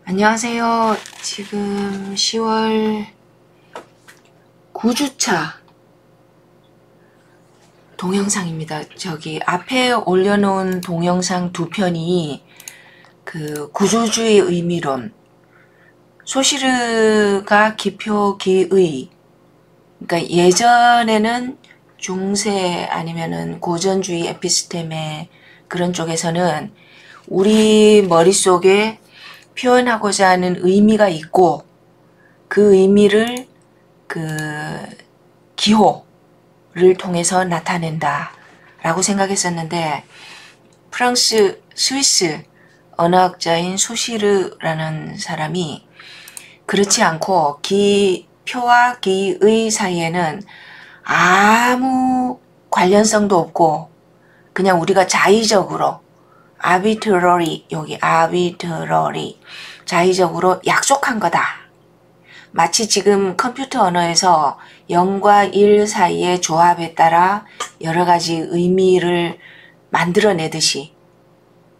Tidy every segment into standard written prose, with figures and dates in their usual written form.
안녕하세요. 지금 10월 9주차 동영상입니다. 저기 앞에 올려놓은 동영상 두 편이 그 구조주의 의미론, 소시르가 기표기의, 그러니까 예전에는 중세 아니면은 고전주의 에피스테메 그런 쪽에서는 우리 머릿속에 표현하고자 하는 의미가 있고 그 의미를 기호를 통해서 나타낸다 라고 생각했었는데, 스위스 언어학자인 소시르라는 사람이 그렇지 않고 기표와 기의 사이에는 아무 관련성도 없고 그냥 우리가 자의적으로 arbitrary, 여기 arbitrary, 자의적으로 약속한 거다. 마치 지금 컴퓨터 언어에서 0과 1 사이의 조합에 따라 여러 가지 의미를 만들어내듯이,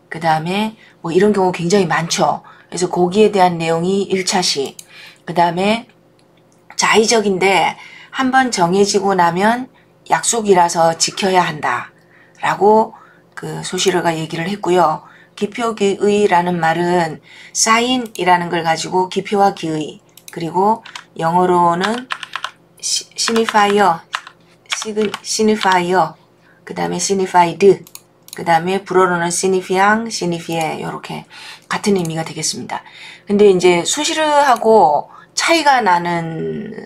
그 다음에 뭐 이런 경우 굉장히 많죠. 그래서 거기에 대한 내용이 1차시, 그 다음에 자의적인데 한번 정해지고 나면 약속이라서 지켜야 한다 라고 그 소시르가 얘기를 했고요. 기표기의라는 말은 사인이라는 걸 가지고 기표와 기의, 그리고 영어로는 signifier, 그 다음에 signified, 그 다음에 불어로는 signifiant, signifier, 이렇게 같은 의미가 되겠습니다. 근데 이제 소시르하고 차이가 나는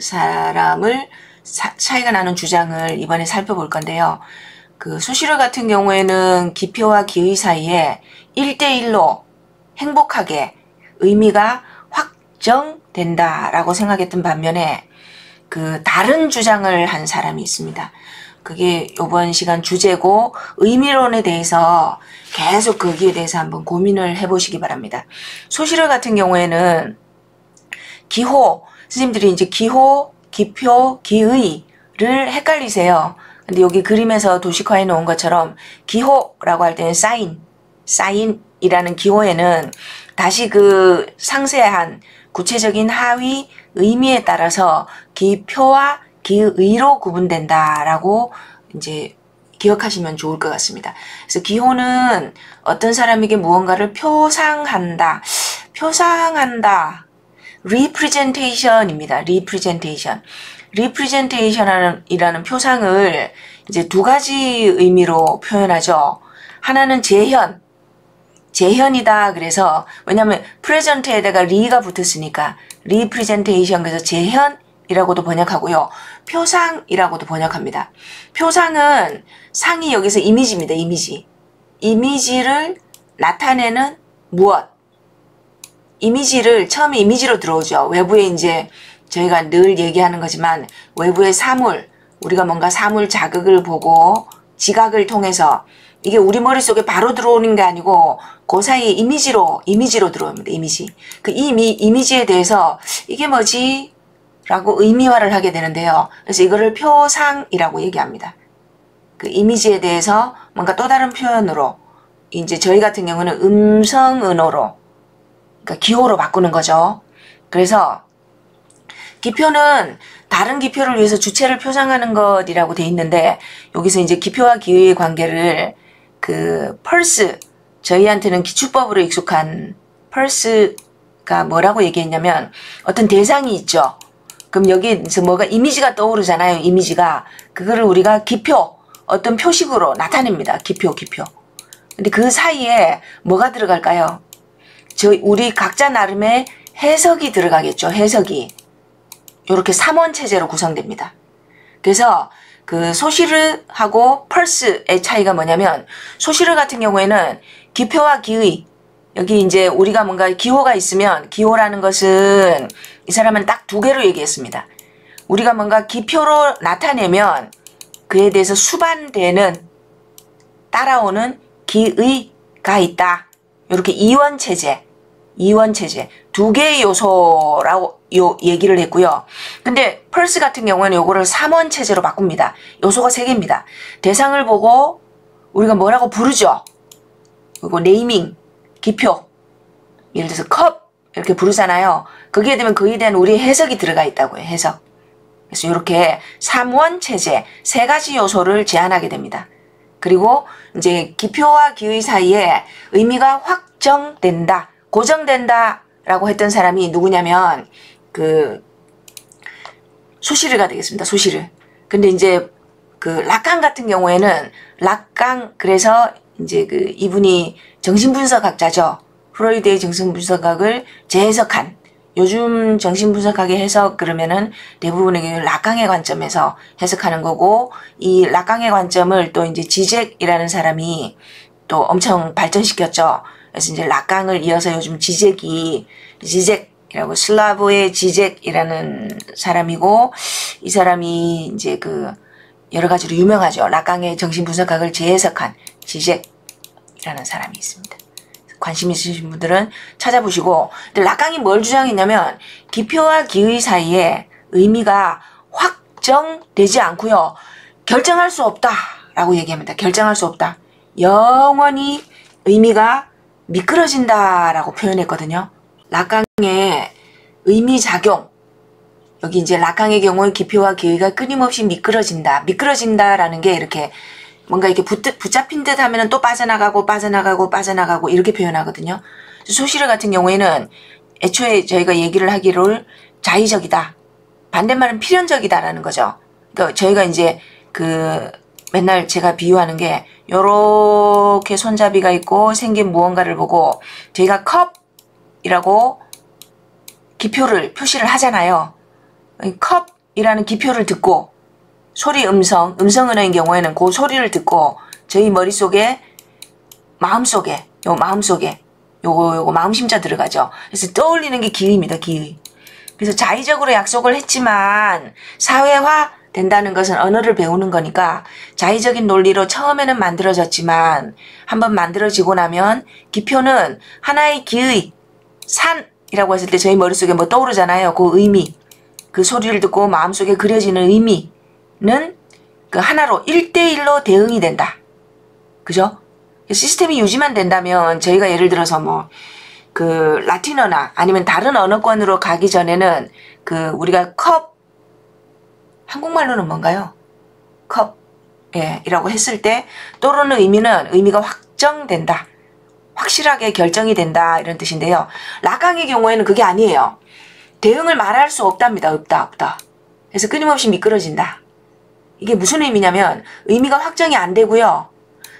차이가 나는 주장을 이번에 살펴볼 건데요. 그 소시르 같은 경우에는 기표와 기의 사이에 1대1로 행복하게 의미가 확정된다라고 생각했던 반면에 그 다른 주장을 한 사람이 있습니다. 그게 이번 시간 주제고, 의미론에 대해서 계속 거기에 대해서 한번 고민을 해보시기 바랍니다. 소시르 같은 경우에는 기호, 선생님들이 이제 기호, 기표, 기의를 헷갈리세요. 근데 여기 그림에서 도식화해 놓은 것처럼 기호라고 할 때는 사인이라는 기호에는 다시 그 상세한 구체적인 하위 의미에 따라서 기표와 기의로 구분된다라고 이제 기억하시면 좋을 것 같습니다. 그래서 기호는 어떤 사람에게 무언가를 표상한다. representation입니다. representation이라는 표상을 이제 두 가지 의미로 표현하죠. 하나는 재현이다. 그래서 왜냐하면 presen트에다가 re가 붙었으니까 representation, 그래서 재현이라고도 번역하고요. 표상이라고도 번역합니다. 표상은 상이 여기서 이미지입니다. 이미지를 나타내는 무엇. 처음에 이미지로 들어오죠. 외부에 이제 저희가 늘 얘기하는 거지만 외부의 사물, 우리가 뭔가 사물 자극을 보고 지각을 통해서 이게 우리 머릿속에 바로 들어오는 게 아니고 그 사이에 이미지로 들어옵니다. 그 이미지에 대해서 이게 뭐지? 라고 의미화를 하게 되는데요. 그래서 이거를 표상이라고 얘기합니다. 그 이미지에 대해서 뭔가 또 다른 표현으로, 이제 저희 같은 경우는 음성은어로, 그러니까 기호로 바꾸는 거죠. 그래서 기표는 다른 기표를 위해서 주체를 표상하는 것이라고 돼 있는데, 여기서 이제 기표와 기의의 관계를 그 펄스, 저희한테는 기출법으로 익숙한 펄스가 뭐라고 얘기했냐면, 어떤 대상이 있죠. 그럼 여기서 뭐가 이미지가 떠오르잖아요. 그거를 우리가 어떤 표식으로 나타냅니다. 기표. 근데 그 사이에 뭐가 들어갈까요? 우리 각자 나름의 해석이 들어가겠죠. 이렇게 3원 체제로 구성됩니다. 그래서 그 소시르하고 펄스의 차이가 뭐냐면, 소시르 같은 경우에는 기표와 기의, 여기 이제 우리가 뭔가 기호가 있으면, 기호라는 것은 이 사람은 딱 두 개로 얘기했습니다. 우리가 뭔가 기표로 나타내면 그에 대해서 수반되는, 따라오는 기의가 있다. 이렇게 이원 체제 두 개의 요소라고 얘기를 했고요. 근데 펄스 같은 경우에는 요거를 3원 체제로 바꿉니다. 요소가 3개입니다. 대상을 보고 우리가 뭐라고 부르죠. 그리고 네이밍, 기표. 예를 들어서 컵 이렇게 부르잖아요. 거기에 되면 그에 대한 우리의 해석이 들어가 있다고요. 해석. 그래서 이렇게 3원 체제 3가지 요소를 제안하게 됩니다. 그리고 이제 기표와 기의 사이에 의미가 확정된다, 고정된다 라고 했던 사람이 누구냐면 그 소시르가 되겠습니다. 소시르. 근데 이제 그 라칸 같은 경우에는 라칸 그래서 이제 그 이분이 정신분석학자죠. 프로이드의 정신분석학을 재해석한 요즘 정신분석학의 해석 그러면은 대부분의 라칸의 관점에서 해석하는 거고 이 라칸의 관점을 또 이제 지젝이라는 사람이 또 엄청 발전시켰죠. 그래서 이제 라칸을 이어서 요즘 지젝이라고 슬라브의 지젝이라는 사람이고 이 사람이 이제 그 여러 가지로 유명하죠. 라칸의 정신분석학을 재해석한 지젝이라는 사람이 있습니다. 관심 있으신 분들은 찾아보시고 근데 라칸이 뭘 주장했냐면 기표와 기의 사이에 의미가 확정되지 않고요. 결정할 수 없다 라고 얘기합니다. 결정할 수 없다. 영원히 의미가 미끄러진다 라고 표현했거든요. 라칸의 의미작용 여기 이제 라칸의 경우에 기표와 기의가 끊임없이 미끄러진다. 미끄러진다라는 게 이렇게 뭔가 이렇게 붙잡힌 듯 하면은 또 빠져나가고 이렇게 표현하거든요. 소시르 같은 경우에는 애초에 저희가 얘기를 하기를 자의적이다. 반대말은 필연적이다라는 거죠. 그러니까 저희가 이제 그 맨날 제가 비유하는 게 요렇게 손잡이가 있고 생긴 무언가를 보고 저희가 컵이라고 기표를 표시를 하잖아요. 컵이라는 기표를 듣고 소리 음성은어인 경우에는 그 소리를 듣고 저희 머릿속에 마음속에 요거 마음심자 들어가죠. 그래서 떠올리는 게 기의입니다. 기의. 그래서 자의적으로 약속을 했지만 사회화 된다는 것은 언어를 배우는 거니까 자의적인 논리로 처음에는 만들어졌지만 한번 만들어지고 나면 기표는 하나의 기의 산이라고 했을 때 저희 머릿속에 뭐 떠오르잖아요. 그 의미 그 소리를 듣고 마음속에 그려지는 의미 는 그 하나로 1대1로 대응이 된다. 그죠? 시스템이 유지만 된다면 저희가 예를 들어서 뭐 그 라틴어나 아니면 다른 언어권으로 가기 전에는 그 우리가 컵 한국말로는 뭔가요? 컵 이라고 했을 때 떠오르는 의미는 의미가 확정된다. 확실하게 결정이 된다 이런 뜻인데요. 라칸의 경우에는 그게 아니에요. 대응을 말할 수 없답니다. 없다. 그래서 끊임없이 미끄러진다. 이게 무슨 의미냐면 의미가 확정이 안 되고요.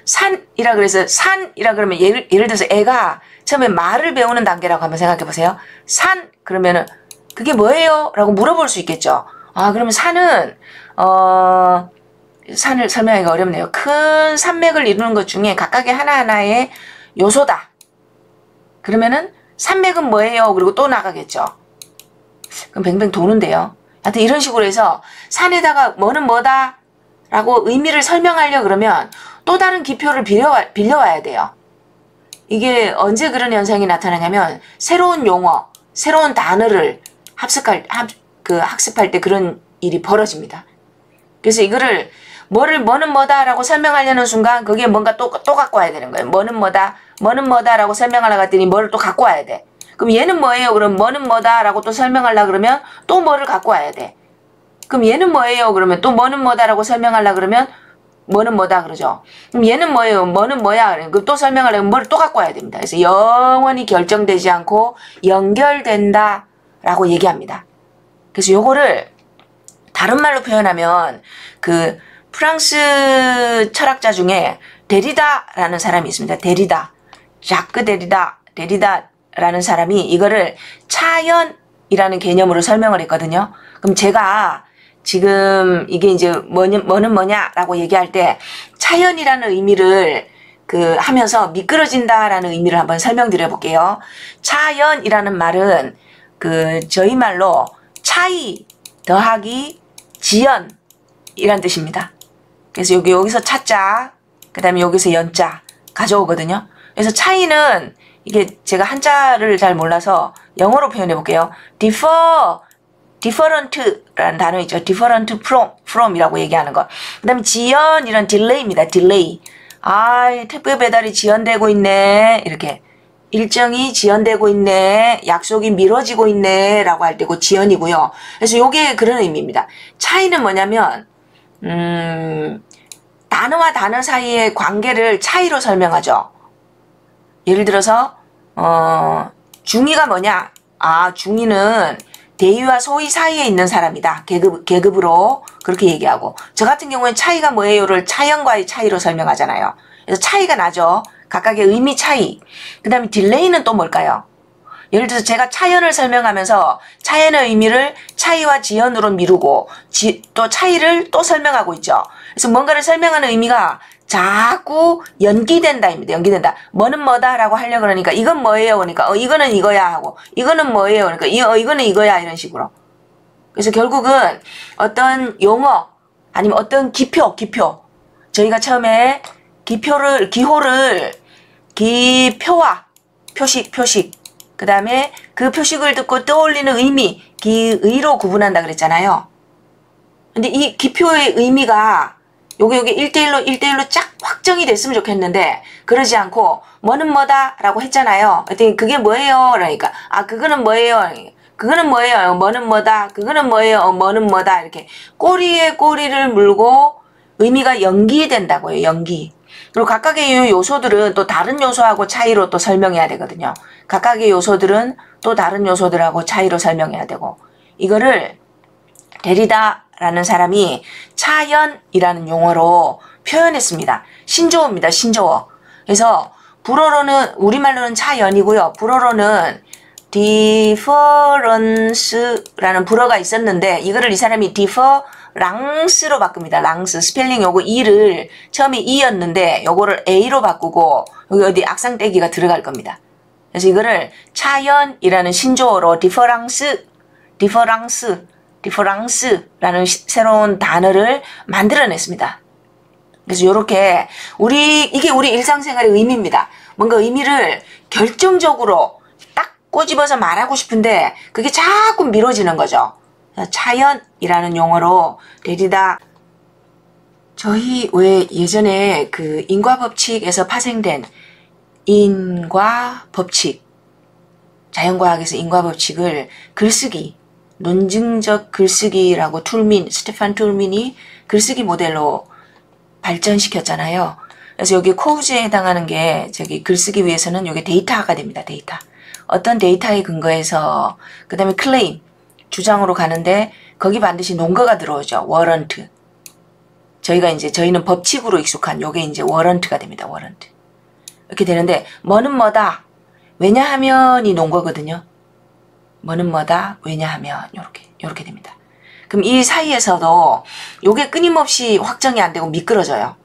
산이라 그래서 산이라 그러면 예를 들어서 애가 처음에 말을 배우는 단계라고 한번 생각해 보세요. 산 그러면은 그게 뭐예요? 라고 물어볼 수 있겠죠. 아 그러면 산은 산을 설명하기가 어렵네요. 큰 산맥을 이루는 것 중에 각각의 하나하나의 요소다. 그러면은 산맥은 뭐예요? 그리고 또 나가겠죠. 그럼 뱅뱅 도는데요. 하여튼 이런 식으로 해서 산에다가 뭐는 뭐다 라고 의미를 설명하려 그러면 또 다른 기표를 빌려와야 돼요. 이게 언제 그런 현상이 나타나냐면 새로운 용어, 새로운 단어를 학습할 때 그런 일이 벌어집니다. 그래서 이거를 뭐는 뭐다 라고 설명하려는 순간 그게 뭔가 또 갖고 와야 되는 거예요. 뭐는 뭐다 라고 설명하려고 했더니 뭐를 또 갖고 와야 돼. 그럼 얘는 뭐예요? 그럼 뭐는 뭐다 라고 또 설명하려고 그러면 또 뭐를 갖고 와야 돼. 그럼 얘는 뭐예요? 그러면 또 뭐는 뭐다 라고 설명하려고 그러면 뭐는 뭐다 그러죠. 그럼 얘는 뭐예요? 뭐는 뭐야? 그럼 또 설명하려면 뭐를 또 갖고 와야 됩니다. 그래서 영원히 결정되지 않고 연결된다 라고 얘기합니다. 그래서 요거를 다른 말로 표현하면 그 프랑스 철학자 중에 데리다라는 사람이 있습니다. 데리다. 자크 데리다라는 사람이 이거를 차연이라는 개념으로 설명을 했거든요. 그럼 제가 지금 이게 이제 뭐는 뭐냐라고 얘기할 때 차연이라는 의미를 하면서 미끄러진다라는 의미를 한번 설명드려 볼게요. 차연이라는 말은 저희 말로 차이 더하기 지연이란 뜻입니다. 그래서 여기서 차자, 그 다음에 여기서 연자 가져오거든요. 그래서 차이는 이게 제가 한자를 잘 몰라서 영어로 표현해 볼게요. different라는 단어 있죠. different from이라고 얘기하는 거. 그 다음에 지연이란 delay입니다. delay. 아, 택배 배달이 지연되고 있네. 이렇게 일정이 지연되고 있네, 약속이 미뤄지고 있네 라고 할 때고 지연이고요. 그래서 요게 그런 의미입니다. 차이는 뭐냐면 단어와 단어 사이의 관계를 차이로 설명하죠. 예를 들어서 중의가 뭐냐? 아, 중의는 대의와 소의 사이에 있는 사람이다. 계급으로 그렇게 얘기하고, 저 같은 경우엔 차이가 뭐예요를 차연과의 차이로 설명하잖아요. 그래서 차이가 나죠. 각각의 의미 차이. 그 다음에 딜레이는 또 뭘까요? 예를 들어서 제가 차연을 설명하면서 차연의 의미를 차이와 지연으로 미루고 또 차이를 또 설명하고 있죠. 그래서 뭔가를 설명하는 의미가 자꾸 연기된다입니다. 연기된다. 뭐는 뭐다 라고 하려고 그러니까 이건 뭐예요? 그러니까 이거는 이거야 하고, 이거는 뭐예요? 그러니까 이거는 이거야, 이런 식으로. 그래서 결국은 어떤 용어 아니면 어떤 기표 저희가 처음에 기호와 표식 그 다음에 그 표식을 듣고 떠올리는 의미, 기의로 구분한다 그랬잖아요. 근데 이 기표의 의미가 요게 1대1로 쫙 확정이 됐으면 좋겠는데, 그러지 않고 뭐는 뭐다 라고 했잖아요. 그랬더니 그게 뭐예요? 그러니까 그거는 뭐예요? 그거는 뭐예요? 뭐는 뭐다. 그거는 뭐예요? 뭐는 뭐다. 이렇게 꼬리에 꼬리를 물고 의미가 연기된다고요. 연기. 그리고 각각의 요소들은 또 다른 요소하고 차이로 또 설명해야 되거든요. 각각의 요소들은 또 다른 요소들하고 차이로 설명해야 되고, 이거를 데리다라는 사람이 차연이라는 용어로 표현했습니다. 신조어입니다. 신조어. 그래서 불어로는, 우리말로는 차연이고요. 불어로는 difference라는 불어가 있었는데, 이거를 이 사람이 difference로 바꿉니다. 랑스. 스펠링 요거 E를 처음에 E였는데 요거를 A로 바꾸고, 여기 어디 악상떼기가 들어갈 겁니다. 그래서 이거를 차연이라는 신조어로 difference라는 새로운 단어를 만들어냈습니다. 그래서 요렇게 이게 우리 일상생활의 의미입니다. 뭔가 의미를 결정적으로 딱 꼬집어서 말하고 싶은데 그게 자꾸 미뤄지는 거죠. 차연이라는 용어로 데리다. 저희 왜 예전에 그 인과법칙에서 파생된 인과법칙, 자연과학에서 인과법칙을 글쓰기, 논증적 글쓰기라고 스테판 툴민이 글쓰기 모델로 발전시켰잖아요. 그래서 여기 코우즈에 해당하는 게 저기 글쓰기 위해서는 이게 데이터가 됩니다. 데이터. 어떤 데이터에 근거해서 그 다음에 클레임, 주장으로 가는데 거기 반드시 논거가 들어오죠. 워런트. 저희는 법칙으로 익숙한 요게 이제 워런트가 됩니다. 워런트. 이렇게 되는데 뭐는 뭐다. 왜냐하면이 논거거든요. 뭐는 뭐다, 왜냐하면 요렇게 됩니다. 그럼 이 사이에서도 요게 끊임없이 확정이 안 되고 미끄러져요.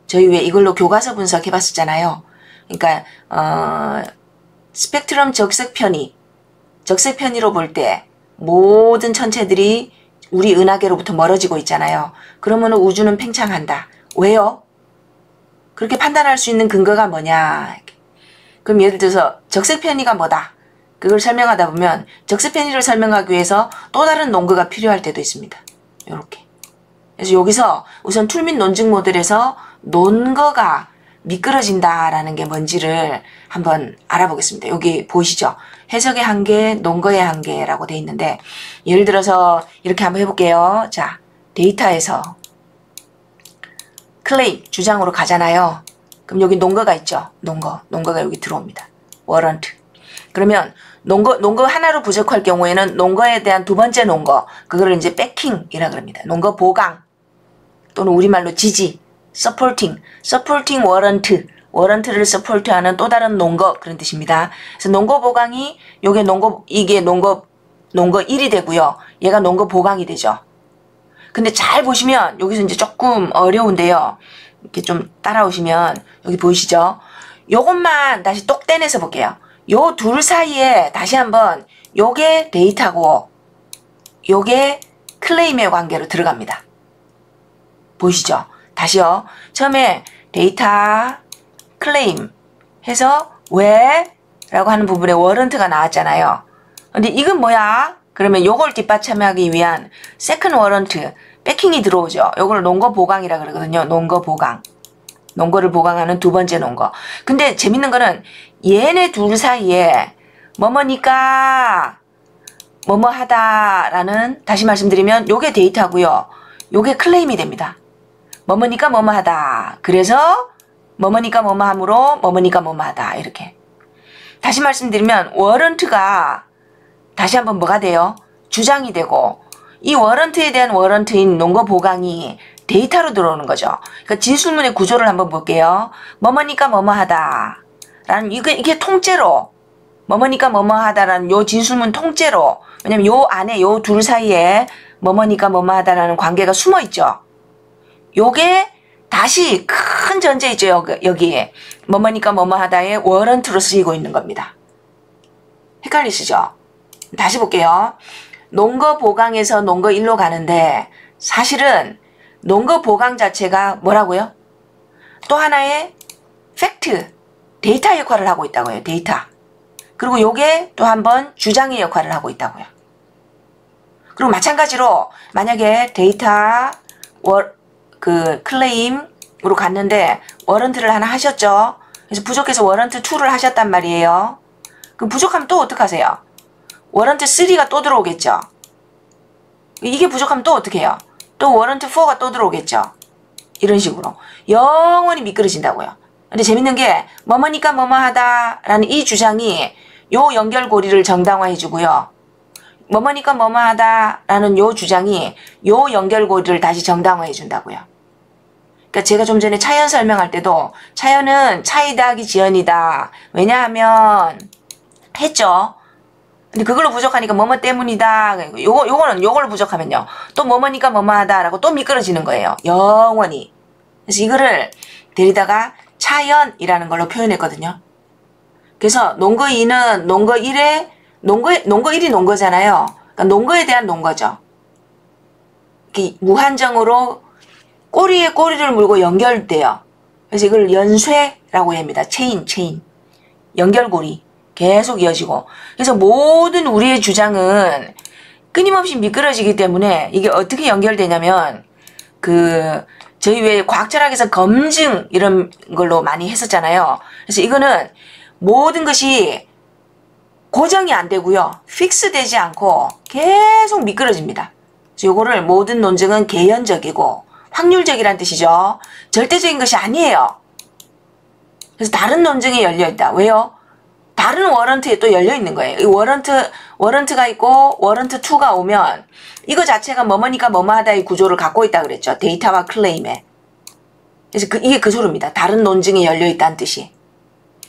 저희 왜 이걸로 교과서 분석해 봤었잖아요. 그러니까 스펙트럼 적색편의로 볼 때 모든 천체들이 우리 은하계로부터 멀어지고 있잖아요. 그러면 우주는 팽창한다. 왜요? 그렇게 판단할 수 있는 근거가 뭐냐. 그럼 예를 들어서 적색편의가 뭐다. 그걸 설명하다 보면 적색편의를 설명하기 위해서 또 다른 논거가 필요할 때도 있습니다. 요렇게. 그래서 여기서 우선 툴민 논증 모델에서 논거가 미끄러진다라는 게 뭔지를 한번 알아보겠습니다. 여기 보이시죠? 해석의 한계, 논거의 한계라고 돼 있는데, 예를 들어서 이렇게 한번 해볼게요. 자, 데이터에서 클레임, 주장으로 가잖아요. 그럼 여기 논거가 있죠? 논거가 여기 들어옵니다. 워런트. 그러면 논거 하나로 부족할 경우에는 논거에 대한 두 번째 논거, 그거를 이제 백킹이라 그럽니다. 논거 보강 또는 우리말로 지지, 서포팅 워런트를 서포트하는 또 다른 논거, 그런 뜻입니다. 그래서 논거 보강이 이게 논거 1이 되고요. 얘가 논거 보강이 되죠. 근데 잘 보시면 여기서 이제 조금 어려운데요. 이렇게 좀 따라오시면 여기 보이시죠? 요것만 다시 똑 떼내서 볼게요. 요 둘 사이에 다시 한번 요게 데이터고 요게 클레임의 관계로 들어갑니다. 보이시죠? 다시요. 처음에 데이터, 클레임 해서 왜? 라고 하는 부분에 워런트가 나왔잖아요. 근데 이건 뭐야? 그러면 요걸 뒷받침하기 위한 세컨 워런트, 백킹이 들어오죠. 요걸 논거 보강이라 그러거든요. 논거 보강. 논거를 보강하는 두 번째 논거. 근데 재밌는 거는 얘네 둘 사이에 뭐뭐니까 뭐뭐하다라는, 다시 말씀드리면 요게 데이터고요. 요게 클레임이 됩니다. 뭐뭐니까 뭐뭐하다. 그래서 뭐뭐니까 뭐뭐함으로 뭐뭐니까 뭐뭐하다. 이렇게. 다시 말씀드리면 워런트가 다시 한번 뭐가 돼요? 주장이 되고, 이 워런트에 대한 워런트인 논거 보강이 데이터로 들어오는 거죠. 그러니까 진술문의 구조를 한번 볼게요. 뭐뭐니까 뭐뭐하다 라는 이게 통째로, 뭐뭐니까 뭐뭐하다라는 요 진술문 통째로, 왜냐면 요 안에 요 둘 사이에 뭐뭐니까 뭐뭐하다라는 관계가 숨어 있죠. 요게 다시 큰 전제 있죠. 여기에 뭐뭐니까 뭐뭐하다의 워런트로 쓰이고 있는 겁니다. 헷갈리시죠? 다시 볼게요. 논거 보강에서 논거 1로 가는데, 사실은 논거 보강 자체가 뭐라고요? 또 하나의 팩트, 데이터 역할을 하고 있다고요. 데이터. 그리고 요게 또 한 번 주장의 역할을 하고 있다고요. 그리고 마찬가지로 만약에 데이터 클레임으로 갔는데 워런트를 하나 하셨죠. 그래서 부족해서 워런트 2를 하셨단 말이에요. 그럼 부족하면 또 어떡하세요? 워런트 3가 또 들어오겠죠. 이게 부족하면 또 어떻게 해요? 또 워런트 4가 또 들어오겠죠. 이런 식으로 영원히 미끄러진다고요. 근데 재밌는 게 뭐뭐니까 뭐뭐하다라는 이 주장이 요 연결고리를 정당화해 주고요. 뭐뭐니까 뭐뭐하다라는 요 주장이 요 연결고리를 다시 정당화해 준다고요. 그러니까 제가 좀 전에 차연 설명할 때도 차연은 차이 더하기 지연이다. 왜냐하면 했죠. 근데 그걸로 부족하니까 뭐뭐 때문이다. 요거를 부족하면요. 또 뭐뭐니까 뭐뭐하다라고 또 미끄러지는 거예요. 영원히. 그래서 이거를 데리다가 차연이라는 걸로 표현했거든요. 그래서 논거 2는 논거 1에 논거 1이 논거잖아요. 그러니까 논거에 대한 논거죠. 무한정으로 꼬리에 꼬리를 물고 연결돼요. 그래서 이걸 연쇄라고 합니다. 체인. 연결고리. 계속 이어지고. 그래서 모든 우리의 주장은 끊임없이 미끄러지기 때문에 이게 어떻게 연결되냐면, 저희 왜 과학 철학에서 검증 이런 걸로 많이 했었잖아요. 그래서 이거는 모든 것이 고정이 안 되고요. 픽스 되지 않고 계속 미끄러집니다. 그래서 요거를 모든 논증은 개연적이고 확률적이란 뜻이죠. 절대적인 것이 아니에요. 그래서 다른 논증에 열려있다. 왜요? 다른 워런트에 또 열려있는 거예요. 이 워런트가 있고 워런트 2가 오면 이거 자체가 뭐뭐니까 뭐뭐하다의 구조를 갖고 있다 그랬죠. 데이터와 클레임에. 그래서 이게 그 소리입니다. 다른 논증에 열려있다는 뜻이.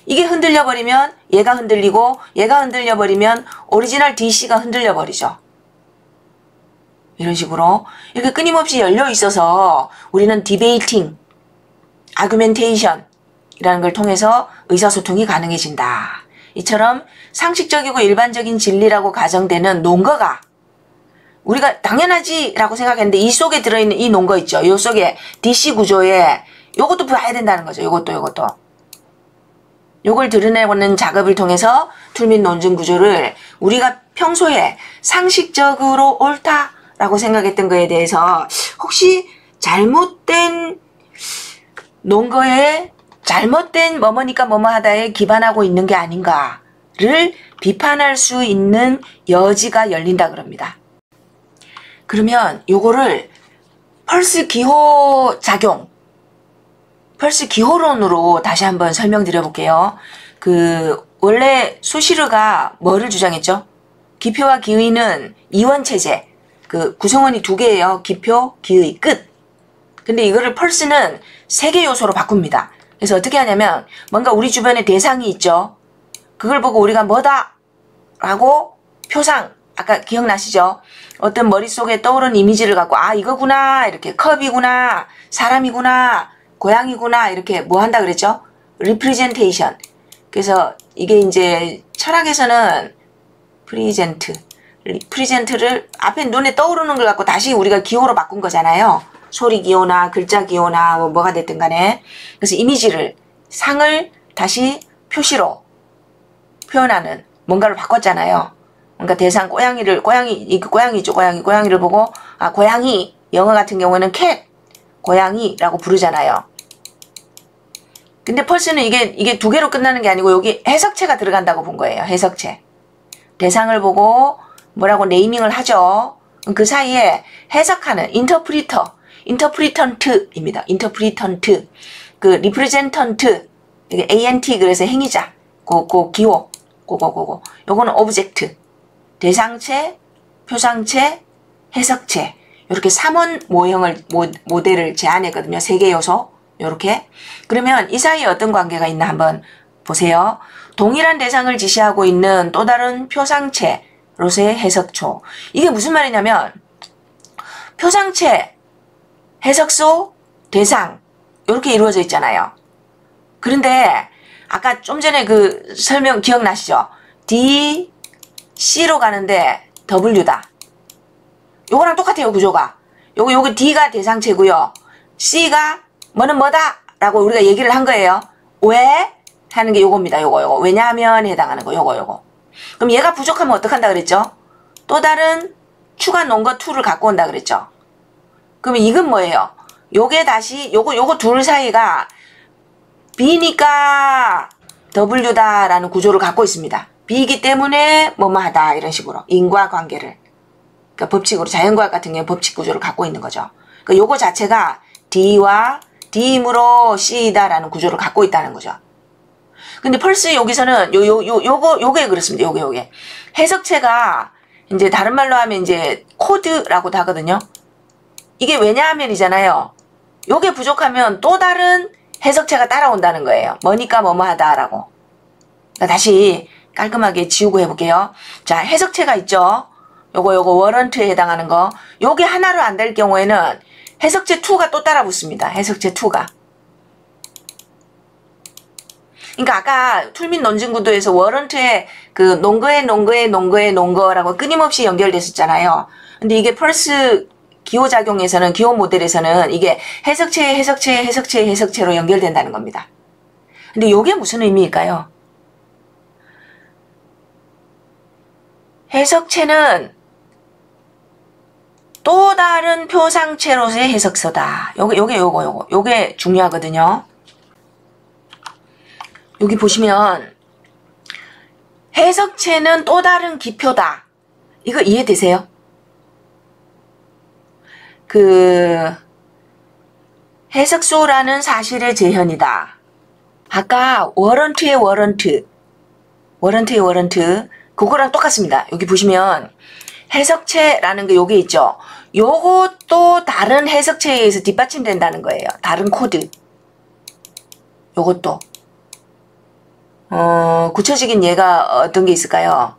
이게 흔들려버리면 얘가 흔들리고, 얘가 흔들려버리면 오리지널 DC가 흔들려버리죠. 이런 식으로 이렇게 끊임없이 열려있어서 우리는 디베이팅, 아규멘테이션 이라는 걸 통해서 의사소통이 가능해진다. 이처럼 상식적이고 일반적인 진리라고 가정되는 논거가 우리가 당연하지 라고 생각했는데 이 속에 들어있는 이 논거 있죠. 요 속에 DC 구조에 요것도 봐야 된다는 거죠. 요것도. 요걸 드러내는 작업을 통해서 툴 및 논증 구조를 우리가 평소에 상식적으로 옳다라고 생각했던 거에 대해서 혹시 잘못된 논거에 잘못된 뭐뭐니까 뭐뭐하다에 기반하고 있는 게 아닌가를 비판할 수 있는 여지가 열린다 그럽니다. 그러면 요거를 펄스 기호 작용, 펄스 기호론으로 다시 한번 설명드려 볼게요. 원래 수시르가 뭐를 주장했죠? 기표와 기의는 이원체제, 구성원이 2개예요. 기표, 기의, 끝. 근데 이거를 펄스는 3개 요소로 바꿉니다. 그래서 어떻게 하냐면 뭔가 우리 주변에 대상이 있죠. 그걸 보고 우리가 뭐다 라고 표상, 아까 기억나시죠? 어떤 머릿속에 떠오른 이미지를 갖고 이거구나, 이렇게 컵이구나, 사람이구나, 고양이구나, 이렇게 뭐 한다 그랬죠? 리프레젠테이션. 그래서 이게 이제 철학에서는 프리젠트를 앞에 눈에 떠오르는 걸 갖고 다시 우리가 기호로 바꾼 거잖아요. 소리 기호나 글자 기호나 뭐가 됐든 간에. 그래서 이미지를, 상을 다시 표시로 표현하는 뭔가를 바꿨잖아요. 그러니까 대상 고양이죠. 고양이를 보고 고양이, 영어 같은 경우에는 캣, 고양이라고 부르잖아요. 근데 펄스는 이게 두 개로 끝나는 게 아니고 여기 해석체가 들어간다고 본 거예요. 해석체. 대상을 보고 뭐라고 네이밍을 하죠. 그 사이에 해석하는 인터프리턴트입니다. 인터프리턴트. 그 리프레젠턴트. 이게 ANT 그래서 행위자. 기호. 그거. 요거는 오브젝트. 대상체, 표상체, 해석체. 이렇게 3원 모델을 제안했거든요. 3개 요소. 요렇게. 그러면 이 사이에 어떤 관계가 있나 한번 보세요. 동일한 대상을 지시하고 있는 또 다른 표상체로서의 해석초. 이게 무슨 말이냐면 표상체, 해석소, 대상 이렇게 이루어져 있잖아요. 그런데 아까 좀 전에 그 설명 기억나시죠? D, C로 가는데 W다. 요거랑 똑같아요, 구조가. 요거 D가 대상체고요. C가 뭐는 뭐다 라고 우리가 얘기를 한 거예요. 왜? 하는 게 요겁니다. 요거. 왜냐하면 해당하는 거. 요거. 그럼 얘가 부족하면 어떡한다 그랬죠? 또 다른 추가 논거 2를 갖고 온다 그랬죠? 그러면 이건 뭐예요? 요게 다시 요거 둘 사이가 B니까 W다 라는 구조를 갖고 있습니다. B이기 때문에 뭐뭐하다 이런 식으로 인과관계를 그러니까 법칙으로 자연과학 같은 경우에 법칙 구조를 갖고 있는 거죠. 그러니까 요거 자체가 D와 D이므로 C다라는 구조를 갖고 있다는 거죠. 근데 펄스 여기서는 요게 그렇습니다. 요게. 해석체가 이제 다른 말로 하면 이제 코드라고도 하거든요. 이게 왜냐하면이잖아요. 요게 부족하면 또 다른 해석체가 따라온다는 거예요. 뭐니까 뭐뭐하다라고. 그러니까 다시 깔끔하게 지우고 해볼게요. 자, 해석체가 있죠. 요거 워런트에 해당하는 거. 요게 하나로 안 될 경우에는 해석체 2가 또 따라 붙습니다. 해석체 2가. 그러니까 아까 툴 및 논증 구도에서 워런트에 그 논거라고 끊임없이 연결됐었잖아요. 근데 이게 펄스 기호작용에서는, 기호 모델에서는 이게 해석체로 연결된다는 겁니다. 근데 이게 무슨 의미일까요? 해석체는 또 다른 표상체로서의 해석서다. 요게 중요하거든요. 여기 보시면 해석체는 또 다른 기표다. 이거 이해되세요? 그 해석소라는 사실의 재현이다. 아까 워런트의 워런트 그거랑 똑같습니다. 여기 보시면 해석체라는 게 요게 있죠. 요것도 다른 해석체에 의해서 뒷받침된다는 거예요. 다른 코드. 요것도. 구체적인 예가 어떤 게 있을까요?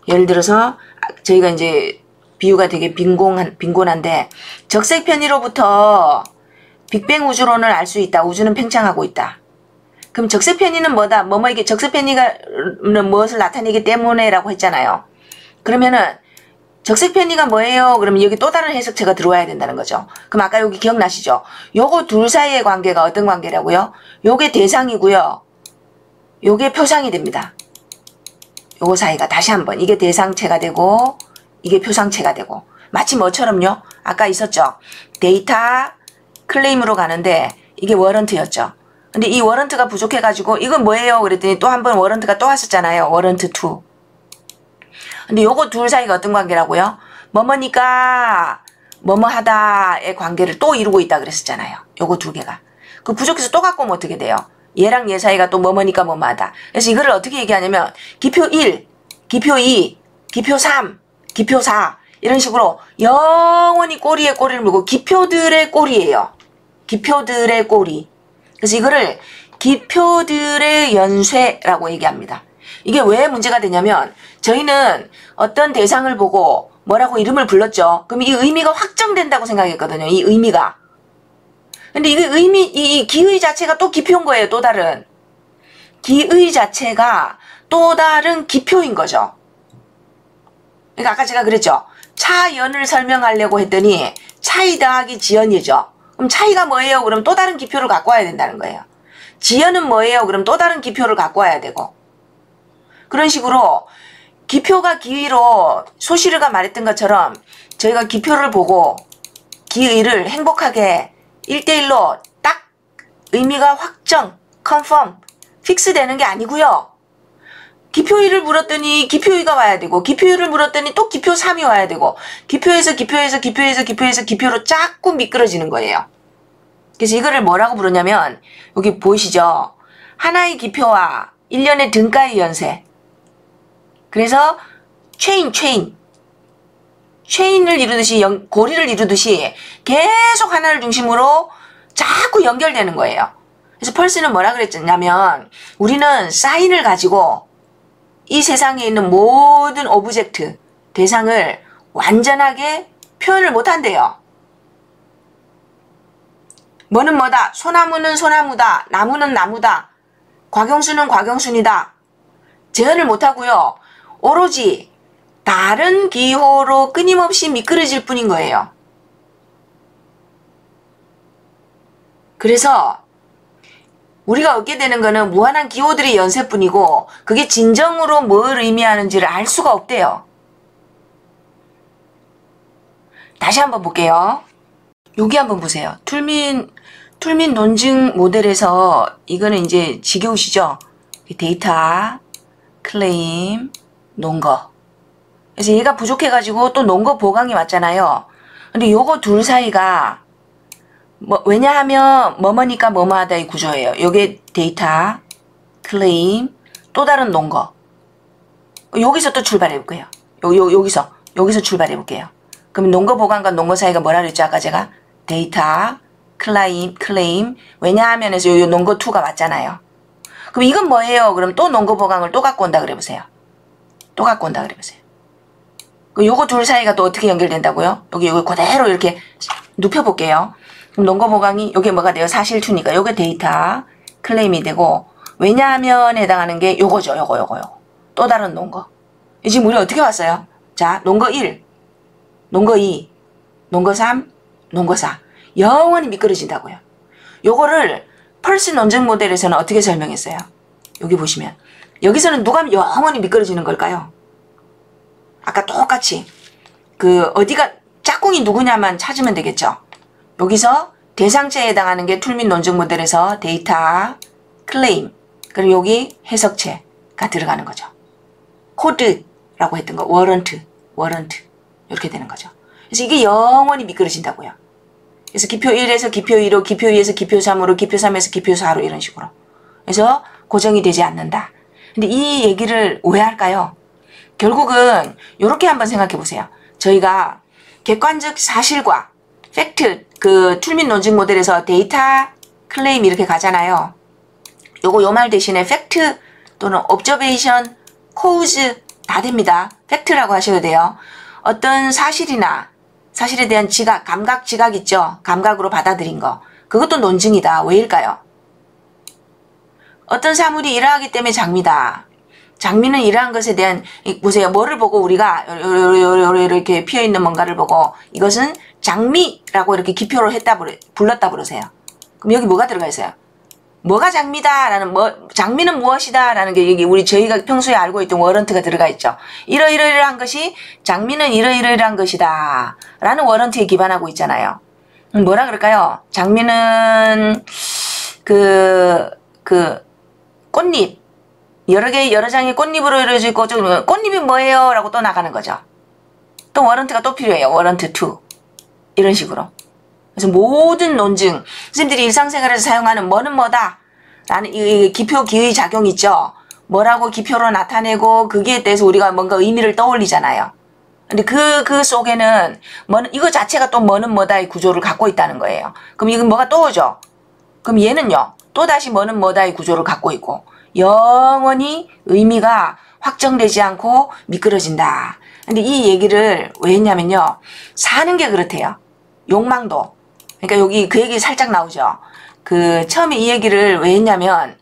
예를 들어서 저희가 이제 비유가 되게 빈곤한데 적색 편의로부터 빅뱅 우주론을 알 수 있다. 우주는 팽창하고 있다. 그럼 적색 편의는 뭐다? 이게 적색 편의가 무엇을 나타내기 때문에라고 했잖아요. 그러면은 적색 편의가 뭐예요? 그러면 여기 또 다른 해석체가 들어와야 된다는 거죠. 그럼 아까 여기 기억나시죠? 요거 둘 사이의 관계가 어떤 관계라고요? 요게 대상이고요. 요게 표상이 됩니다. 요거 사이가 다시 한번 이게 대상체가 되고 이게 표상체가 되고 마치 뭐처럼요? 아까 있었죠? 데이터 클레임으로 가는데 이게 워런트였죠. 근데 이 워런트가 부족해가지고 이건 뭐예요? 그랬더니 또 한 번 워런트가 또 왔었잖아요. 워런트 2. 근데 요거 둘 사이가 어떤 관계라고요? 뭐뭐니까 뭐뭐하다의 관계를 또 이루고 있다 그랬었잖아요. 요거 두 개가. 그 부족해서 또 갖고 오면 어떻게 돼요? 얘랑 얘 사이가 또 뭐뭐니까 뭐뭐하다. 그래서 이거를 어떻게 얘기하냐면 기표 1, 기표 2, 기표 3, 기표 4 이런 식으로 영원히 꼬리에 꼬리를 물고 기표들의 꼬리예요. 기표들의 꼬리. 그래서 이거를 기표들의 연쇄라고 얘기합니다. 이게 왜 문제가 되냐면 저희는 어떤 대상을 보고 뭐라고 이름을 불렀죠. 그럼 이 의미가 확정된다고 생각했거든요. 이 의미가. 근데 이게 이 기의 자체가 또 기표인 거예요. 또 다른. 기의 자체가 또 다른 기표인 거죠. 그러니까 아까 제가 그랬죠. 차연을 설명하려고 했더니 차이 더하기 지연이죠. 그럼 차이가 뭐예요? 그럼 또 다른 기표를 갖고 와야 된다는 거예요. 지연은 뭐예요? 그럼 또 다른 기표를 갖고 와야 되고. 그런 식으로 기표가 기의로 소시르가 말했던 것처럼 저희가 기표를 보고 기의를 행복하게 1대1로 딱 의미가 확정, confirm, fix 되는 게 아니고요. 기표1을 물었더니 기표2가 와야 되고 기표2를 물었더니 또 기표3이 와야 되고 기표로 자꾸 미끄러지는 거예요. 그래서 이거를 뭐라고 부르냐면 여기 보이시죠? 하나의 기표와 일련의 등가의 연쇄. 그래서 체인을 이루듯이 고리를 이루듯이 계속 하나를 중심으로 자꾸 연결되는 거예요. 그래서 펄스는 뭐라 그랬냐면 우리는 사인을 가지고 이 세상에 있는 모든 오브젝트, 대상을 완전하게 표현을 못한대요. 뭐는 뭐다, 소나무는 소나무다, 나무는 나무다, 곽영순은 곽영순이다. 재현을 못하고요. 오로지 다른 기호로 끊임없이 미끄러질 뿐인 거예요. 그래서 우리가 얻게 되는 거는 무한한 기호들의 연쇄뿐이고 그게 진정으로 뭘 의미하는지를 알 수가 없대요. 다시 한번 볼게요. 여기 한번 보세요. 툴민 논증 모델에서 이거는 이제 지겨우시죠? 데이터, 클레임, 논거. 그래서 얘가 부족해가지고 또 논거 보강이 왔잖아요. 근데 요거 둘 사이가 왜냐하면 뭐뭐니까 뭐뭐하다의 구조예요. 요게 데이터, 클레임, 또 다른 논거. 여기서 또 출발해 볼게요. 여기서 출발해 볼게요. 그럼 논거 보강과 논거 사이가 뭐라 그랬죠? 아까 제가 데이터, 클레임, 왜냐하면 해서 요 논거 2가 왔잖아요. 그럼 이건 뭐예요? 그럼 또 논거 보강을 또 갖고 온다 그래 보세요. 또 갖고 온다 그래 보세요. 요거 둘 사이가 또 어떻게 연결된다고요? 여기 그대로 이렇게 눕혀 볼게요. 그럼 논거 보강이 요게 뭐가 돼요? 사실2니까 요게 데이터, 클레임이 되고 왜냐하면 해당하는 게 요거죠. 요거. 또 다른 논거. 지금 우리 어떻게 왔어요? 자, 논거 1, 논거 2, 논거 3, 논거 4. 영원히 미끄러진다고요. 요거를 펄스 논증 모델에서는 어떻게 설명했어요? 여기 보시면 여기서는 누가 영원히 미끄러지는 걸까요? 아까 똑같이 어디가 짝꿍이 누구냐만 찾으면 되겠죠. 여기서 대상체에 해당하는 게 툴민 논증 모델에서 데이터, 클레임, 그리고 여기 해석체가 들어가는 거죠. 코드라고 했던 거, 워런트 이렇게 되는 거죠. 그래서 이게 영원히 미끄러진다고요. 그래서 기표 1에서 기표 2로, 기표 2에서 기표 3으로, 기표 3에서 기표 4로 이런 식으로. 그래서 고정이 되지 않는다. 근데 이 얘기를 왜 할까요? 결국은 이렇게 한번 생각해 보세요. 저희가 객관적 사실과 팩트, 툴민 논증 모델에서 데이터, 클레임 이렇게 가잖아요. 요 말 대신에 팩트 또는 observation, cause 다 됩니다. 팩트라고 하셔도 돼요. 어떤 사실에 대한 지각, 감각 지각 있죠? 감각으로 받아들인 거. 그것도 논증이다. 왜일까요? 어떤 사물이 이러하기 때문에 장미다. 장미는 이러한 것에 대한, 보세요. 뭐를 보고 우리가 이렇게 피어있는 뭔가를 보고 이것은 장미라고 이렇게 기표로 불렀다 그러세요. 그럼 여기 뭐가 들어가 있어요? 뭐가 장미다 장미는 무엇이다 라는 게 여기 저희가 평소에 알고 있던 워런트가 들어가 있죠. 이러이러한 것이 장미는 이러이러한 것이다 라는 워런트에 기반하고 있잖아요. 뭐라 그럴까요? 장미는 꽃잎 여러 장의 꽃잎으로 이루어져 있고 꽃잎이 뭐예요? 라고 또 나가는 거죠. 또 워런트가 또 필요해요. 워런트 2 이런 식으로. 그래서 모든 논증, 선생님들이 일상생활에서 사용하는 뭐는 뭐다 라는 이 기표 기의 작용 있죠. 뭐라고 기표로 나타내고 거기에 대해서 우리가 뭔가 의미를 떠올리잖아요. 근데 그 속에는 이거 자체가 또 뭐는 뭐다의 구조를 갖고 있다는 거예요. 그럼 이건 뭐가 또 오죠. 그럼 얘는요. 또다시 뭐는 뭐다의 구조를 갖고 있고 영원히 의미가 확정되지 않고 미끄러진다. 근데 이 얘기를 왜 했냐면요. 사는 게 그렇대요. 욕망도. 그러니까 여기 그 얘기 살짝 나오죠. 처음에 이 얘기를 왜 했냐면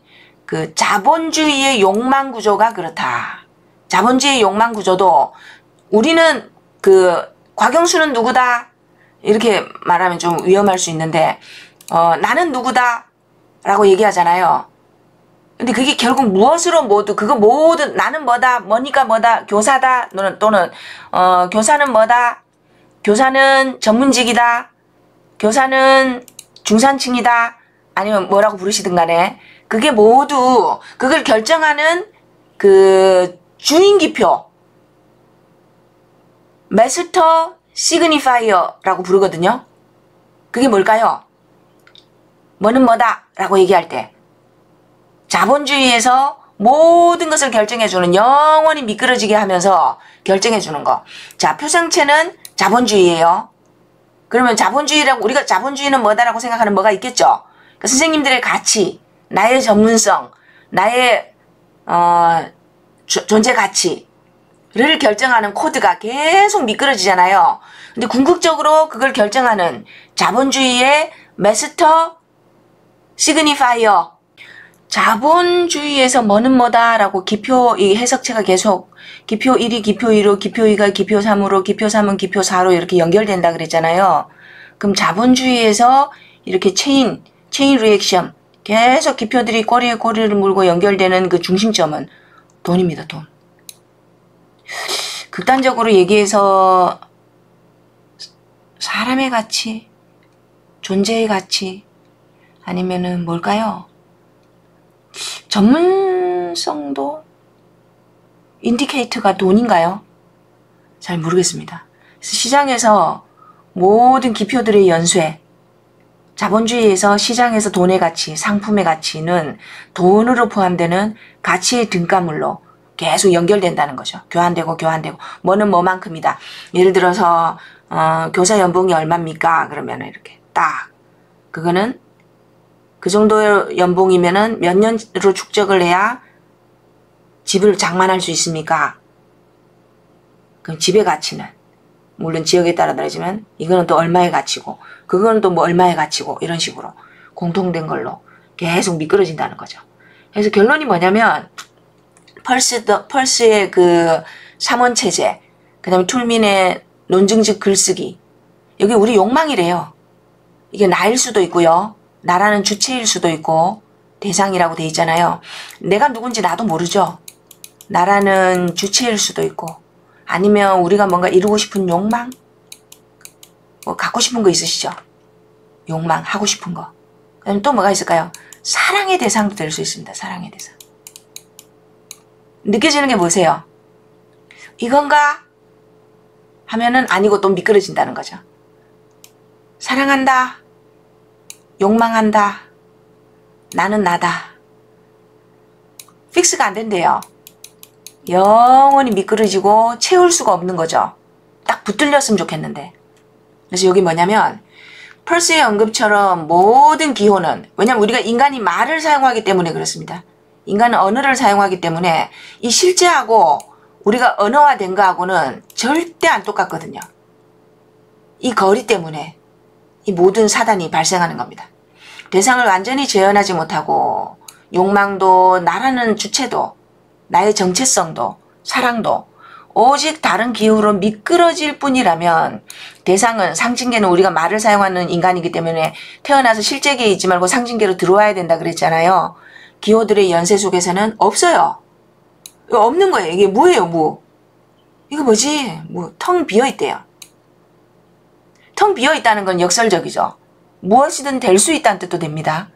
자본주의의 욕망 구조가 그렇다. 자본주의의 욕망 구조도 우리는 곽영수는 누구다 이렇게 말하면 좀 위험할 수 있는데 나는 누구다 라고 얘기하잖아요. 근데 그게 결국 무엇으로 모두 나는 뭐니까 뭐다 교사다 또는 교사는 뭐다 교사는 전문직이다 교사는 중산층이다 아니면 뭐라고 부르시든 간에 그게 모두 그걸 결정하는 그 주인 기표 마스터 시그니파이어라고 부르거든요. 그게 뭘까요? 뭐는 뭐다 라고 얘기할 때 자본주의에서 모든 것을 결정해주는, 영원히 미끄러지게 하면서 결정해주는 거. 자, 표상체는 자본주의예요. 그러면 자본주의라고, 우리가 자본주의는 뭐다라고 생각하는 뭐가 있겠죠? 그러니까 선생님들의 가치, 나의 전문성, 나의 존재 가치를 결정하는 코드가 계속 미끄러지잖아요. 근데 궁극적으로 그걸 결정하는 자본주의의 마스터 시그니파이어, 자본주의에서 뭐는 뭐다라고 기표, 이 해석체가 계속 기표 1이 기표 2로, 기표 2가 기표 3으로, 기표 3은 기표 4로 이렇게 연결된다 그랬잖아요. 그럼 자본주의에서 이렇게 체인 리액션, 계속 기표들이 꼬리에 꼬리를 물고 연결되는 그 중심점은 돈입니다, 돈. 극단적으로 얘기해서 사람의 가치, 존재의 가치, 아니면은 뭘까요? 전문성도 인디케이터가 돈인가요? 잘 모르겠습니다. 그래서 시장에서 모든 기표들의 연쇄, 자본주의에서 시장에서 돈의 가치, 상품의 가치는 돈으로 포함되는 가치의 등가물로 계속 연결된다는 거죠. 교환되고 뭐는 뭐만큼이다. 예를 들어서 교사 연봉이 얼마입니까? 그러면 이렇게 딱 그거는 그 정도 연봉이면은 몇 년으로 축적을 해야 집을 장만할 수 있습니까? 그럼 집의 가치는 물론 지역에 따라 다르지만 이거는 또 얼마의 가치고 그거는 또 뭐 얼마의 가치고 이런 식으로 공통된 걸로 계속 미끄러진다는 거죠. 그래서 결론이 뭐냐면 펄스의 그 3원 체제, 그 다음에 툴민의 논증집 글쓰기, 여기 우리 욕망이래요. 이게 나일 수도 있고요. 나라는 주체일 수도 있고 대상이라고 돼 있잖아요. 내가 누군지 나도 모르죠. 나라는 주체일 수도 있고 아니면 우리가 뭔가 이루고 싶은 욕망? 뭐 갖고 싶은 거 있으시죠? 욕망, 하고 싶은 거. 그다음에 또 뭐가 있을까요? 사랑의 대상도 될 수 있습니다. 사랑의 대상. 느껴지는 게 뭐세요? 이건가? 하면은 아니고 또 미끄러진다는 거죠. 사랑한다. 욕망한다. 나는 나다. 픽스가 안 된대요. 영원히 미끄러지고 채울 수가 없는 거죠. 딱 붙들렸으면 좋겠는데. 그래서 여기 뭐냐면 펄스의 언급처럼 모든 기호는, 왜냐면 우리가 인간이 말을 사용하기 때문에 그렇습니다. 인간은 언어를 사용하기 때문에 이 실제하고 우리가 언어화된 거하고는 절대 안 똑같거든요. 이 거리 때문에 이 모든 사단이 발생하는 겁니다. 대상을 완전히 재현하지 못하고 욕망도, 나라는 주체도, 나의 정체성도, 사랑도 오직 다른 기호로 미끄러질 뿐이라면 대상은, 상징계는 우리가 말을 사용하는 인간이기 때문에 태어나서 실제계에 있지 말고 상징계로 들어와야 된다 그랬잖아요. 기호들의 연쇄 속에서는 없어요. 없는 거예요. 이게 뭐예요, 뭐. 이거 뭐지? 뭐, 텅 비어있대요. 텅 비어있다는 건 역설적이죠. 무엇이든 될 수 있다는 뜻도 됩니다.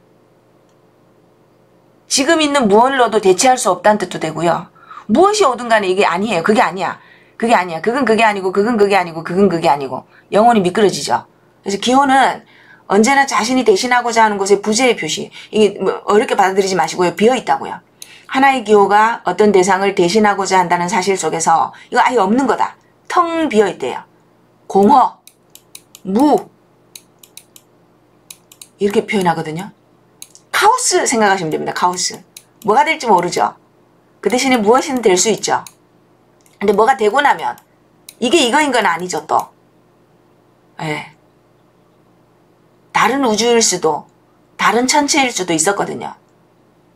지금 있는 무언으로도 대체할 수 없다는 뜻도 되고요. 무엇이 오든 간에 이게 아니에요. 그게 아니야. 그게 아니야. 그건 그게 아니고, 그건 그게 아니고, 그건 그게 아니고. 영혼이 미끄러지죠. 그래서 기호는 언제나 자신이 대신하고자 하는 것의 부재의 표시. 이게 뭐 어렵게 받아들이지 마시고요. 비어있다고요. 하나의 기호가 어떤 대상을 대신하고자 한다는 사실 속에서 이거 아예 없는 거다. 텅 비어있대요. 공허, 무 이렇게 표현하거든요. 카오스 생각하시면 됩니다. 카오스. 뭐가 될지 모르죠. 그 대신에 무엇이든 될 수 있죠. 근데 뭐가 되고 나면 이게 이거인 건 아니죠, 또. 예. 다른 우주일 수도, 다른 천체일 수도 있었거든요.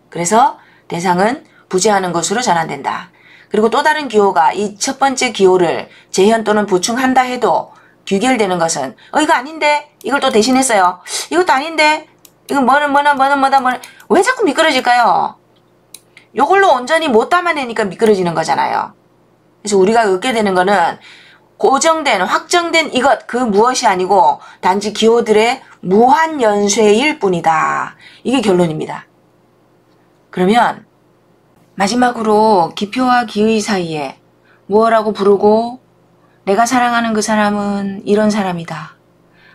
그래서 대상은 부재하는 것으로 전환된다. 그리고 또 다른 기호가 이 첫 번째 기호를 재현 또는 보충한다 해도 귀결되는 것은 이거 아닌데? 이걸 또 대신했어요. 이것도 아닌데? 이거 뭐다. 왜 자꾸 미끄러질까요? 요걸로 온전히 못 담아내니까 미끄러지는 거잖아요. 그래서 우리가 얻게 되는 거는 고정된, 확정된 이것, 그 무엇이 아니고 단지 기호들의 무한 연쇄일 뿐이다. 이게 결론입니다. 그러면 마지막으로 기표와 기의 사이에 무엇라고 부르고 내가 사랑하는 그 사람은 이런 사람이다.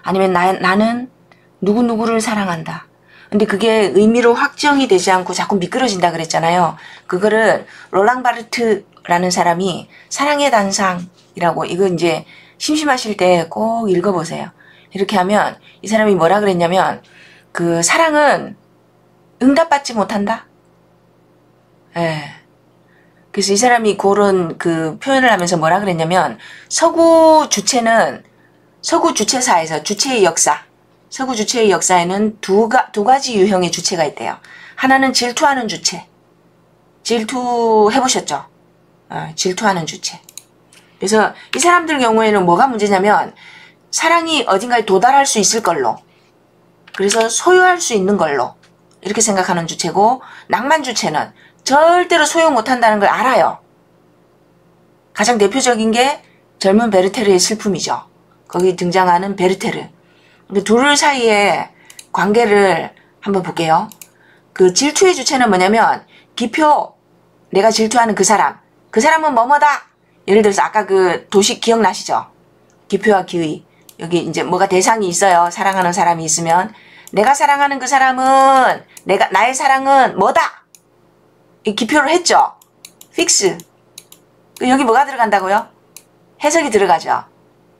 아니면 나는 누구누구를 사랑한다. 근데 그게 의미로 확정이 되지 않고 자꾸 미끄러진다 그랬잖아요. 그거를 롤랑 바르트라는 사람이 사랑의 단상이라고, 이거 이제 심심하실 때 꼭 읽어보세요. 이렇게 하면 이 사람이 뭐라 그랬냐면, 그 사랑은 응답받지 못한다. 예. 그래서 이 사람이 그런 그 표현을 하면서 뭐라 그랬냐면, 서구 주체사에서 주체의 역사, 서구 주체의 역사에는 두 가지 유형의 주체가 있대요. 하나는 질투하는 주체. 질투해보셨죠? 질투하는 주체. 그래서 이 사람들 경우에는 뭐가 문제냐면, 사랑이 어딘가에 도달할 수 있을 걸로, 그래서 소유할 수 있는 걸로 이렇게 생각하는 주체고, 낭만 주체는 절대로 소유 못한다는 걸 알아요. 가장 대표적인 게 젊은 베르테르의 슬픔이죠. 거기 등장하는 베르테르. 둘 사이의 관계를 한번 볼게요. 그 질투의 주체는 뭐냐면, 기표, 내가 질투하는 그 사람은 뭐뭐다. 예를 들어서 아까 그 도식 기억나시죠? 기표와 기의. 여기 이제 뭐가 대상이 있어요. 사랑하는 사람이 있으면, 내가 사랑하는 그 사람은, 나의 사랑은 뭐다. 이 기표를 했죠. 픽스. 여기 뭐가 들어간다고요? 해석이 들어가죠.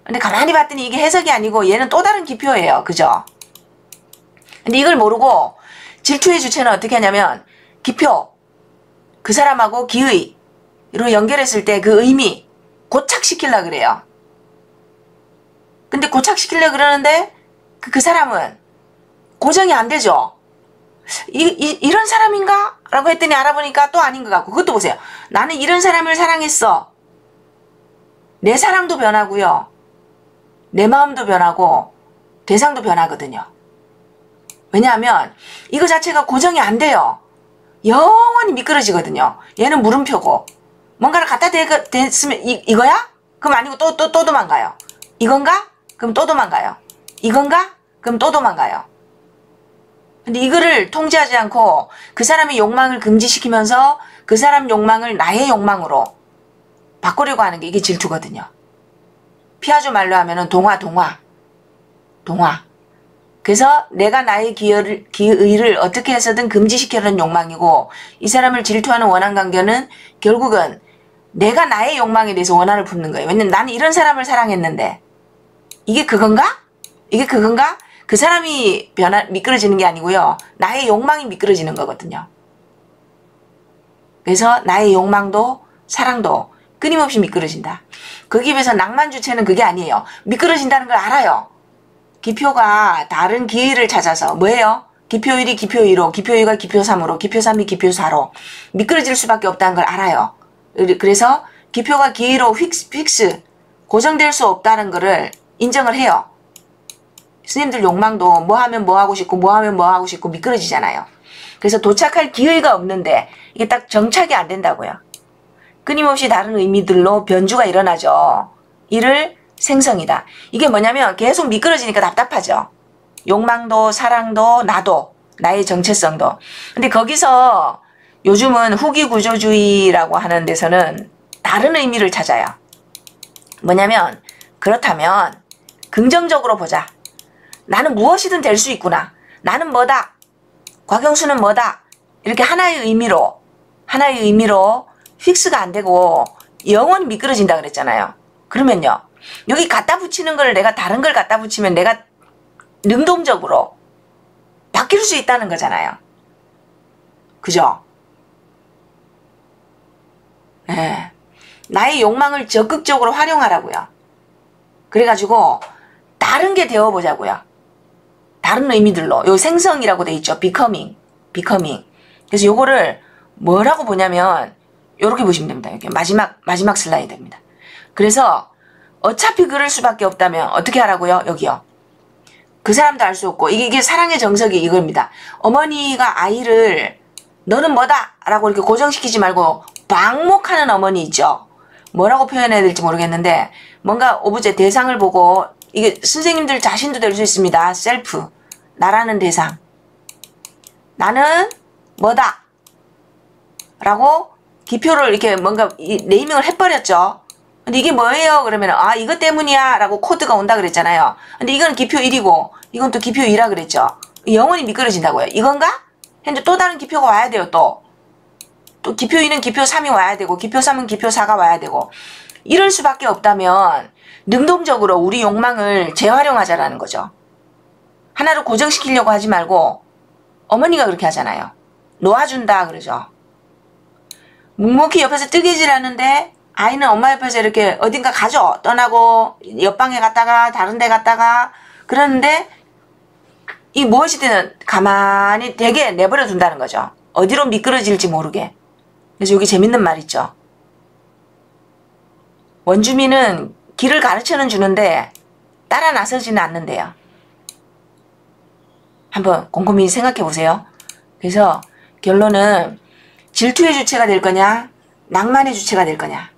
근데 가만히 봤더니 이게 해석이 아니고 얘는 또 다른 기표예요. 그죠? 근데 이걸 모르고 질투의 주체는 어떻게 하냐면, 기표, 그 사람하고 기의로 연결했을 때 그 의미 고착시키려고 그래요. 근데 고착시키려고 그러는데 그 사람은 고정이 안 되죠. 이런 사람인가? 라고 했더니 알아보니까 또 아닌 것 같고, 그것도 보세요. 나는 이런 사람을 사랑했어. 내 사랑도 변하고요. 내 마음도 변하고 대상도 변하거든요. 왜냐하면 이거 자체가 고정이 안 돼요. 영원히 미끄러지거든요. 얘는 물음표고, 뭔가를 갖다 댔으면 이거야? 그럼 아니고 또 도망가요. 이건가? 그럼 또 도망가요. 이건가? 그럼 또 도망가요. 근데 이거를 통제하지 않고 그 사람의 욕망을 금지시키면서 그 사람 욕망을 나의 욕망으로 바꾸려고 하는 게 이게 질투거든요. 피아조 말로 하면은 동화. 그래서 내가 나의 기의를 어떻게 해서든 금지시키려는 욕망이고, 이 사람을 질투하는 원한 관계는 결국은 내가 나의 욕망에 대해서 원한을 품는 거예요. 왜냐면 나는 이런 사람을 사랑했는데 이게 그건가? 그 사람이 미끄러지는 게 아니고요. 나의 욕망이 미끄러지는 거거든요. 그래서 나의 욕망도 사랑도 끊임없이 미끄러진다. 거기에 비해서 낭만 주체는 그게 아니에요. 미끄러진다는 걸 알아요. 기표가 다른 기의를 찾아서 뭐예요? 기표 1이 기표 2로, 기표 2가 기표 3으로, 기표 3이 기표 4로 미끄러질 수밖에 없다는 걸 알아요. 그래서 기표가 기의로 픽스, 고정될 수 없다는 거를 인정을 해요. 스님들 욕망도 뭐 하면 뭐 하고 싶고 뭐 하면 뭐 하고 싶고 미끄러지잖아요. 그래서 도착할 기회가 없는데 이게 딱 정착이 안 된다고요. 끊임없이 다른 의미들로 변주가 일어나죠. 이를 생성이다. 이게 뭐냐면 계속 미끄러지니까 답답하죠. 욕망도 사랑도 나도 나의 정체성도. 근데 거기서 요즘은 후기 구조주의라고 하는 데서는 다른 의미를 찾아요. 뭐냐면, 그렇다면 긍정적으로 보자. 나는 무엇이든 될 수 있구나. 나는 뭐다. 곽영수는 뭐다. 이렇게 하나의 의미로 픽스가 안 되고 영원히 미끄러진다 그랬잖아요. 그러면요, 여기 갖다 붙이는 걸 내가 다른 걸 갖다 붙이면 내가 능동적으로 바뀔 수 있다는 거잖아요. 그죠? 네. 나의 욕망을 적극적으로 활용하라고요. 그래가지고 다른 게 되어보자고요. 다른 의미들로. 요 생성이라고 돼 있죠. becoming. 그래서 요거를 뭐라고 보냐면 요렇게 보시면 됩니다. 이렇게 마지막 슬라이드입니다. 그래서 어차피 그럴 수밖에 없다면 어떻게 하라고요? 여기요. 그 사람도 알 수 없고, 이게 사랑의 정석이 이겁니다. 어머니가 아이를 너는 뭐다 라고 이렇게 고정시키지 말고 방목하는 어머니 있죠. 뭐라고 표현해야 될지 모르겠는데, 뭔가 오브제 대상을 보고, 이게 선생님들 자신도 될 수 있습니다. 셀프. 나라는 대상. 나는 뭐다. 라고 기표를 이렇게 뭔가 네이밍을 해버렸죠. 근데 이게 뭐예요? 그러면 아 이것 때문이야 라고 코드가 온다 그랬잖아요. 근데 이건 기표 1이고 이건 또 기표 2라 그랬죠. 영원히 미끄러진다고요. 이건가? 근데 또 다른 기표가 와야 돼요. 또 기표 2는 기표 3이 와야 되고 기표 3은 기표 4가 와야 되고 이럴 수밖에 없다면 능동적으로 우리 욕망을 재활용하자라는 거죠. 하나로 고정시키려고 하지 말고 어머니가 그렇게 하잖아요. 놓아준다 그러죠. 묵묵히 옆에서 뜨개질하는데 아이는 엄마 옆에서 이렇게 어딘가 가죠. 떠나고 옆방에 갔다가 다른 데 갔다가 그러는데 이 무엇이든 가만히 되게 내버려 둔다는 거죠. 어디로 미끄러질지 모르게. 그래서 여기 재밌는 말 있죠. 원주민은 길을 가르쳐는 주는데 따라 나서지는 않는데요. 한번 곰곰이 생각해 보세요. 그래서 결론은 질투의 주체가 될 거냐 낭만의 주체가 될 거냐.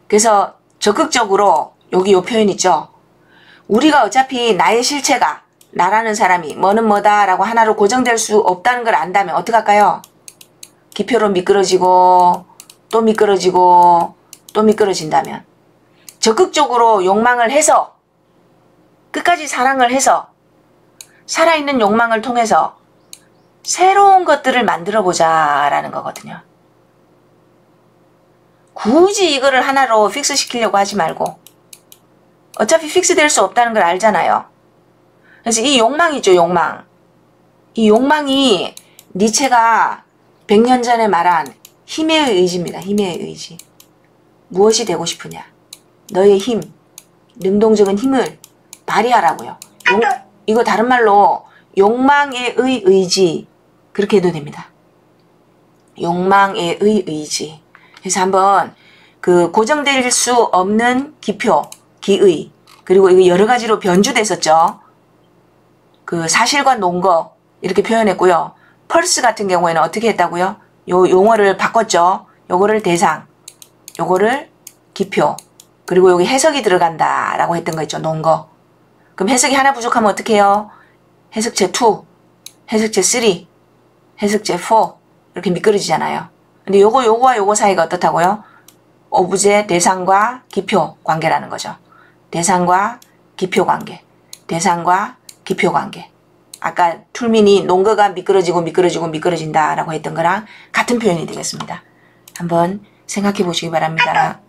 그래서 적극적으로 여기 요 표현 있죠. 우리가 어차피 나의 실체가 나라는 사람이 뭐는 뭐다 라고 하나로 고정될 수 없다는 걸 안다면 어떡할까요? 기표로 미끄러지고 또 미끄러지고 또 미끄러진다면 적극적으로 욕망을 해서 끝까지 사랑을 해서 살아있는 욕망을 통해서 새로운 것들을 만들어 보자 라는 거거든요. 굳이 이거를 하나로 픽스 시키려고 하지 말고 어차피 픽스 될 수 없다는 걸 알잖아요. 그래서 이 욕망이죠. 욕망. 이 욕망이 니체가 100년 전에 말한 힘의 의지입니다. 힘의 의지. 무엇이 되고 싶으냐. 너의 힘, 능동적인 힘을 발휘하라고요. 이거 다른 말로 욕망의 의지 그렇게 해도 됩니다. 욕망의 의지. 그래서 한번 그 고정될 수 없는 기표, 기의 그리고 이거 여러 가지로 변주됐었죠. 그 사실과 논거 이렇게 표현했고요. 펄스 같은 경우에는 어떻게 했다고요? 요 용어를 바꿨죠. 요거를 대상, 요거를 기표, 그리고 여기 해석이 들어간다 라고 했던 거 있죠. 논거. 그럼 해석이 하나 부족하면 어떻게 해요? 해석체 2, 해석체 3, 해석체 4 이렇게 미끄러지잖아요. 근데 요거와 요거 사이가 어떻다고요? 오브제 대상과 기표 관계라는 거죠. 대상과 기표 관계. 대상과 기표 관계. 아까 툴민이 논거가 미끄러진다 라고 했던 거랑 같은 표현이 되겠습니다. 한번 생각해 보시기 바랍니다.